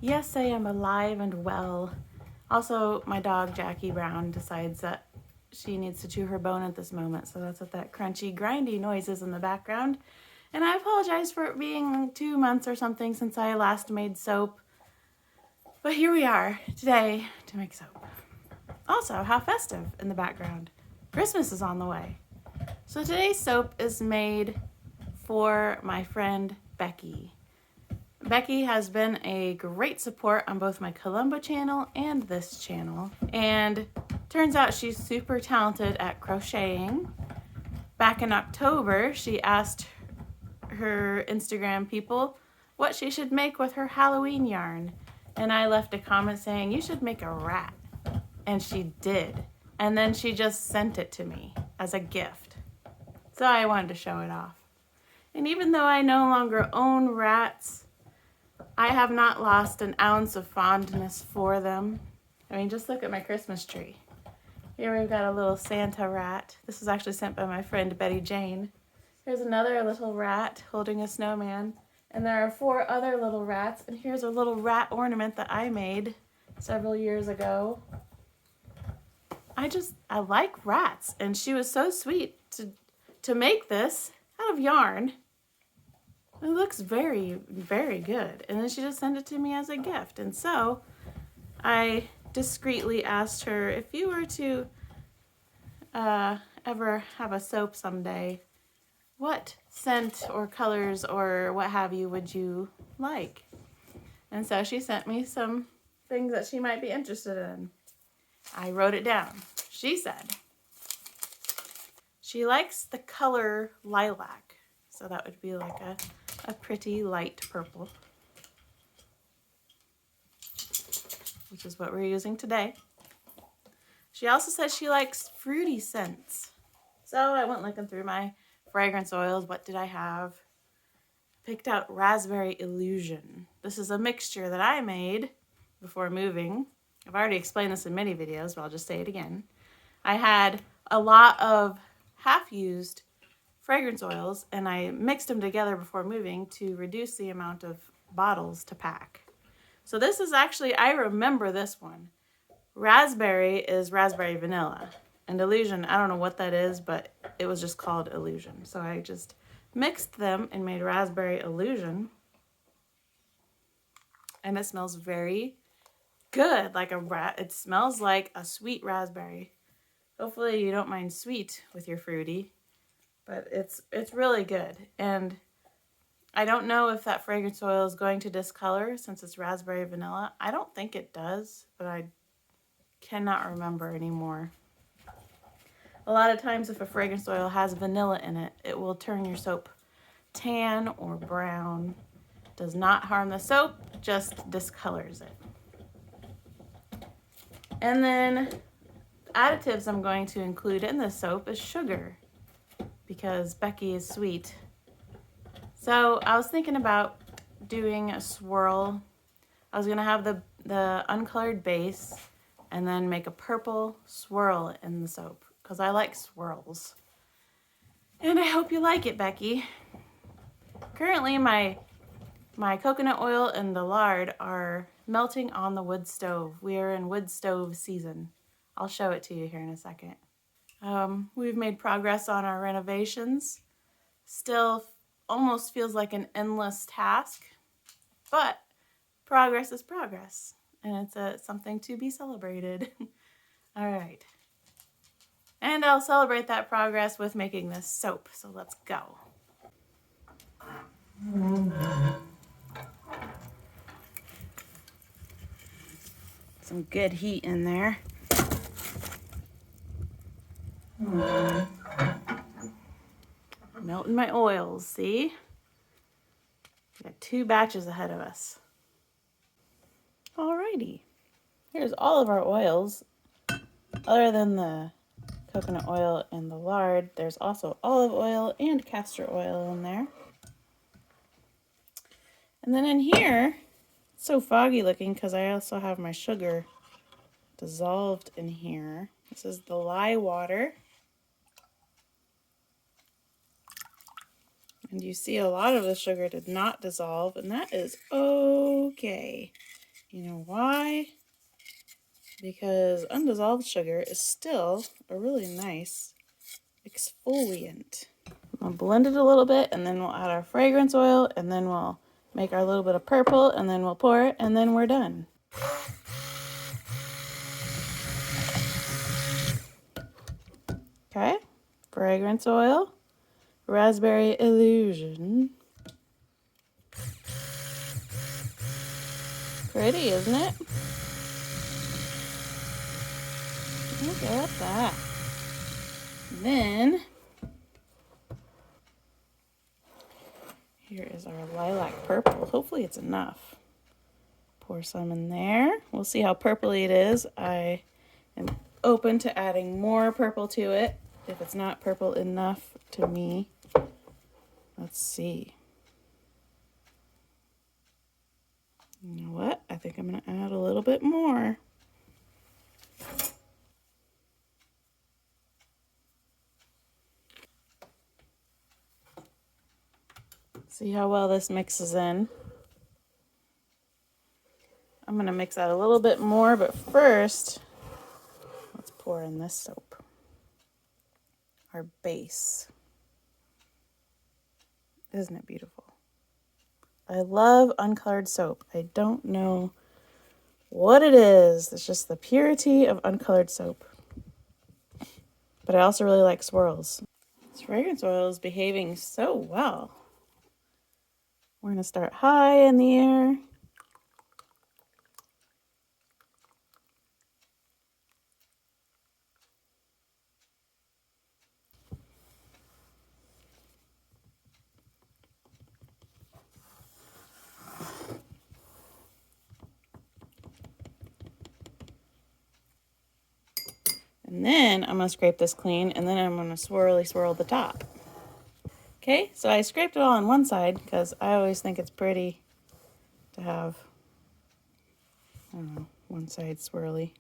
Yes, I am alive and well. Also, my dog Jackie Brown decides that she needs to chew her bone at this moment, so that's what that crunchy, grindy noise is in the background. And I apologize for it being 2 months or something since I last made soap. But here we are today to make soap. Also, how festive in the background. Christmas is on the way. So today's soap is made for my friend Becky. Becky has been a great support on both my Columbo channel and this channel. And turns out she's super talented at crocheting. Back in October, she asked her Instagram people what she should make with her Halloween yarn. And I left a comment saying, you should make a rat. And she did. And then she just sent it to me as a gift. So I wanted to show it off. And even though I no longer own rats, I have not lost an ounce of fondness for them. I mean, just look at my Christmas tree. Here we've got a little Santa rat. This was actually sent by my friend Betty Jane. Here's another little rat holding a snowman. And there are 4 other little rats. And here's a little rat ornament that I made several years ago. I like rats. And she was so sweet to make this out of yarn. It looks very, very good. And then she just sent it to me as a gift. And so I discreetly asked her, if you were to ever have a soap someday, what scent or colors or what have you would you like? And so she sent me some things that she might be interested in. I wrote it down. She said she likes the color lilac. So that would be like a pretty light purple, which is what we're using today. She also says she likes fruity scents. So I went looking through my fragrance oils. What did I have? Picked out Raspberry Illusion. This is a mixture that I made before moving. I've already explained this in many videos, but I'll just say it again. I had a lot of half-used fragrance oils and I mixed them together before moving to reduce the amount of bottles to pack. So this is actually, I remember this one. Raspberry is raspberry vanilla, and Illusion, I don't know what that is, but it was just called Illusion. So I just mixed them and made Raspberry Illusion, and it smells very good, like it smells like a sweet raspberry. Hopefully you don't mind sweet with your fruity, but it's really good. And I don't know if that fragrance oil is going to discolor since it's raspberry vanilla. I don't think it does, but I cannot remember anymore. A lot of times if a fragrance oil has vanilla in it, it will turn your soap tan or brown. Does not harm the soap, just discolors it. And then additives I'm going to include in this soap is sugar, because Becky is sweet. So I was thinking about doing a swirl. I was gonna have the uncolored base and then make a purple swirl in the soap, because I like swirls. And I hope you like it, Becky. Currently my coconut oil and the lard are melting on the wood stove. We are in wood stove season. I'll show it to you here in a second. We've made progress on our renovations. Still almost feels like an endless task, but progress is progress, and it's something to be celebrated. All right. And I'll celebrate that progress with making this soap, so let's go. Some good heat in there. Melting my oils, see? We got 2 batches ahead of us. Alrighty. Here's all of our oils. Other than the coconut oil and the lard, there's also olive oil and castor oil in there. And then in here, it's so foggy looking because I also have my sugar dissolved in here. This is the lye water. And you see a lot of the sugar did not dissolve, and that is okay. You know why? Because undissolved sugar is still a really nice exfoliant. We'll blend it a little bit, and then we'll add our fragrance oil, and then we'll make our little bit of purple, and then we'll pour it, and then we're done. Okay, fragrance oil, raspberry illusion. Pretty, isn't it? Look at that. Then, here is our lilac purple. Hopefully it's enough. Pour some in there. We'll see how purpley it is. I am open to adding more purple to it if it's not purple enough to me. Let's see. You know what? I think I'm going to add a little bit more. See how well this mixes in. I'm going to mix that a little bit more, but first, let's pour in this soap. Our base. Isn't it beautiful? I love uncolored soap. I don't know what it is. It's just the purity of uncolored soap. But I also really like Swirls. This fragrance oil is behaving so well. We're going to start high in the air. And then I'm going to scrape this clean, and then I'm going to swirl the top. Okay, so I scraped it all on one side because I always think it's pretty to have, I don't know, one side swirly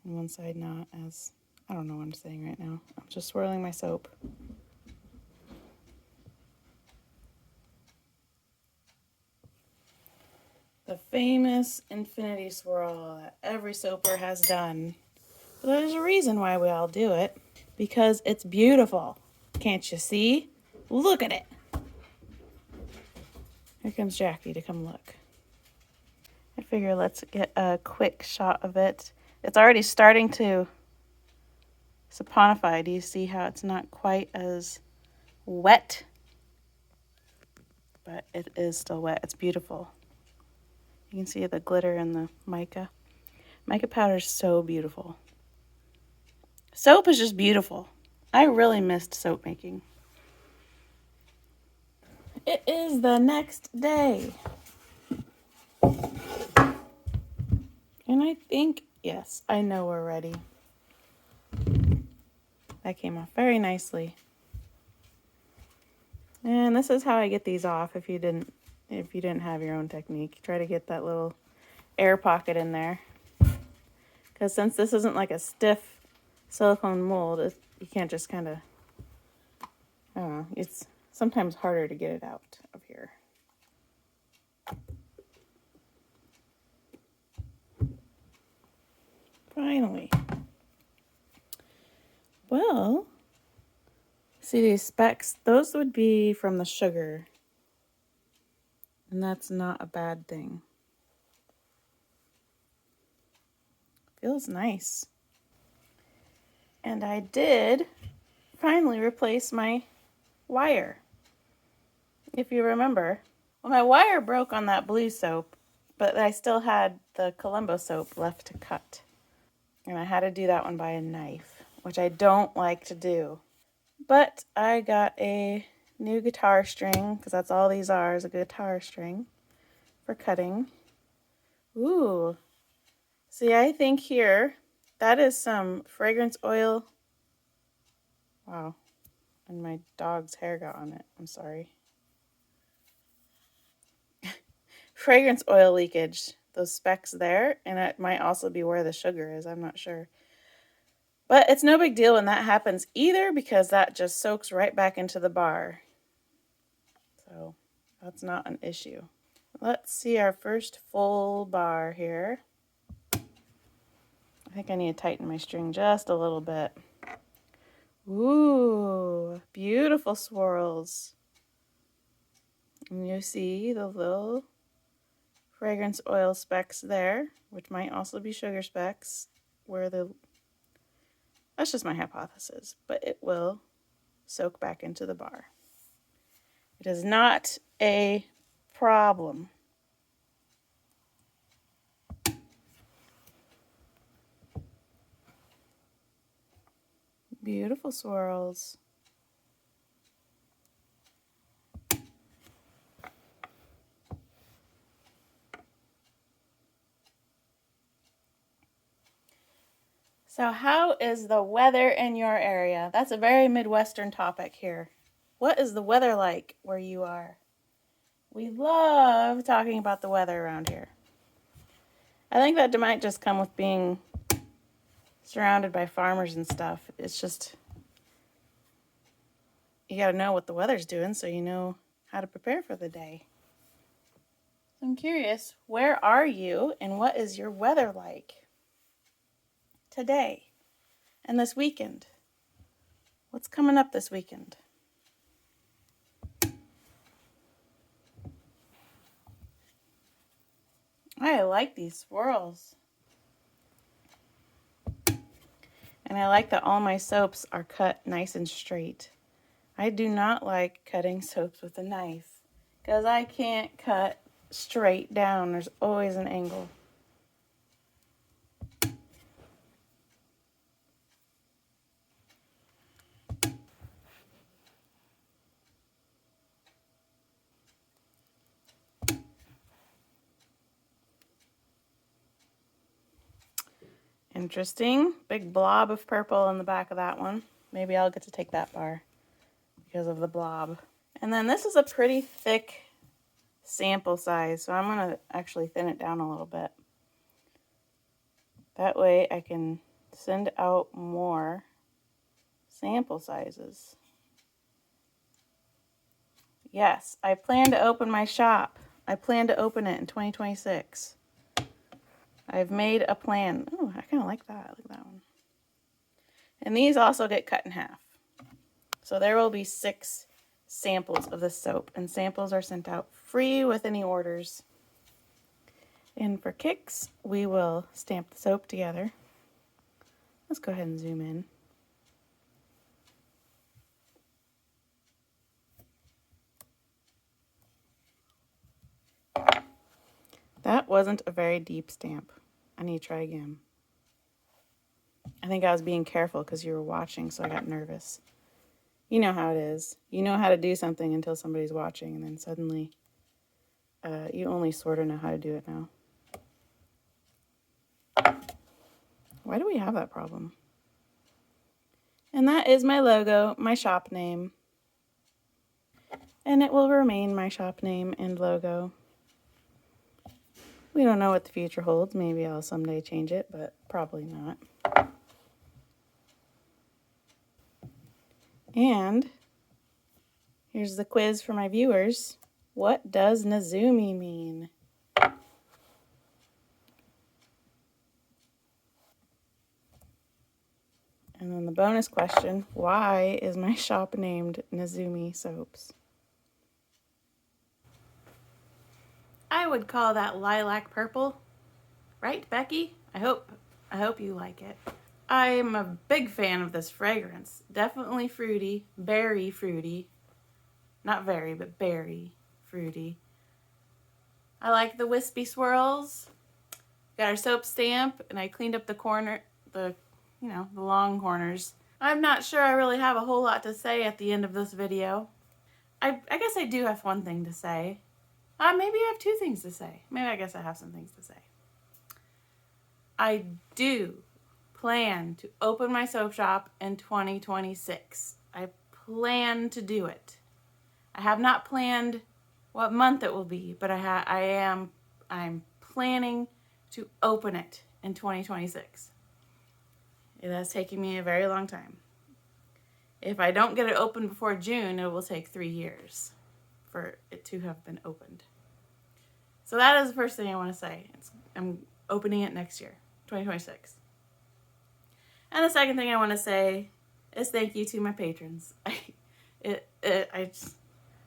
and one side not, as, I don't know what I'm saying right now. I'm just swirling my soap. The famous infinity swirl that every soaper has done. But there's a reason why we all do it. Because it's beautiful. Can't you see? Look at it. Here comes Jackie to come look. I figure let's get a quick shot of it. It's already starting to saponify. Do you see how it's not quite as wet? But it is still wet. It's beautiful. You can see the glitter in the mica. Mica powder is so beautiful. Soap is just beautiful. I really missed soap making. It is the next day. And I think, yes, I know we're ready. That came off very nicely. And this is how I get these off if you didn't have your own technique. Try to get that little air pocket in there. Because since this isn't like a stiff silicone mold, you can't just kind of, I don't know, it's sometimes harder to get it out of here. Finally. Well, see these specks? Those would be from the sugar. And that's not a bad thing. Feels nice. And I did finally replace my wire. If you remember. Well, my wire broke on that blue soap, but I still had the Colombo soap left to cut. And I had to do that one by a knife, which I don't like to do. But I got a new guitar string, because that's all these are, is a guitar string for cutting. Ooh. See, I think here, that is some fragrance oil. Wow. And my dog's hair got on it. I'm sorry. Fragrance oil leakage. Those specks there. And it might also be where the sugar is. I'm not sure. But it's no big deal when that happens either, because that just soaks right back into the bar. So that's not an issue. let's see our first full bar here. I think I need to tighten my string just a little bit. Ooh, beautiful swirls. And you see the little fragrance oil specks there, which might also be sugar specks, that's just my hypothesis, but it will soak back into the bar. It is not a problem. Beautiful swirls. So how is the weather in your area? That's a very Midwestern topic here. What is the weather like where you are? We love talking about the weather around here. I think that might just come with being surrounded by farmers and stuff. It's just, you gotta know what the weather's doing so you know how to prepare for the day. I'm curious, where are you and what is your weather like today and this weekend? What's coming up this weekend? I like these swirls. And I like that all my soaps are cut nice and straight. I do not like cutting soaps with a knife because I can't cut straight down. There's always an angle. Interesting. Big blob of purple in the back of that one. Maybe I'll get to take that bar because of the blob. And then this is a pretty thick sample size, so I'm going to actually thin it down a little bit. That way I can send out more sample sizes. Yes, I plan to open my shop. I plan to open it in 2026. I've made a plan. Oh, I kind of like that. Look at that one. And these also get cut in half. So there will be 6 samples of this soap, and samples are sent out free with any orders. And for kicks, we will stamp the soap together. Let's go ahead and zoom in. That wasn't a very deep stamp. I need to try again. I think I was being careful because you were watching, so I got nervous. You know how it is. You know how to do something until somebody's watching, and then suddenly you only sort of know how to do it now. Why do we have that problem? And that is my logo, my shop name. And it will remain my shop name and logo. We don't know what the future holds. Maybe I'll someday change it, but probably not. And here's the quiz for my viewers. What does Nezumi mean? And then the bonus question, why is my shop named Nezumi Soaps? I would call that lilac purple. Right, Becky? I hope you like it. I'm a big fan of this fragrance. Definitely fruity, berry fruity. Not very, but berry fruity. I like the wispy swirls. Got our soap stamp, and I cleaned up the long corners. I'm not sure I really have a whole lot to say at the end of this video. I guess I do have one thing to say. Maybe I have 2 things to say. Maybe I guess I have some things to say. I do plan to open my soap shop in 2026. I plan to do it. I have not planned what month it will be, but I'm planning to open it in 2026. It has taken me a very long time. If I don't get it open before June, it will take 3 years for it to have been opened. So that is the first thing I want to say. I'm opening it next year, 2026. And the second thing I want to say is thank you to my patrons. I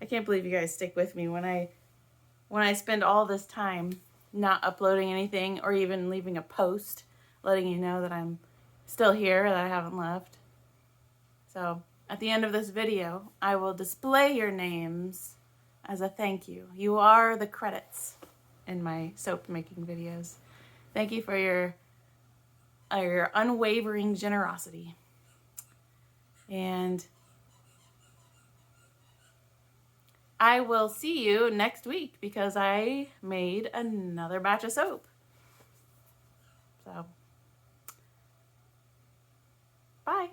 can't believe you guys stick with me when I spend all this time not uploading anything or even leaving a post letting you know that I'm still here, that I haven't left. So at the end of this video, I will display your names as a thank you. You are the credits in my soap making videos. Thank you for your unwavering generosity. And I will see you next week because I made another batch of soap. So, bye.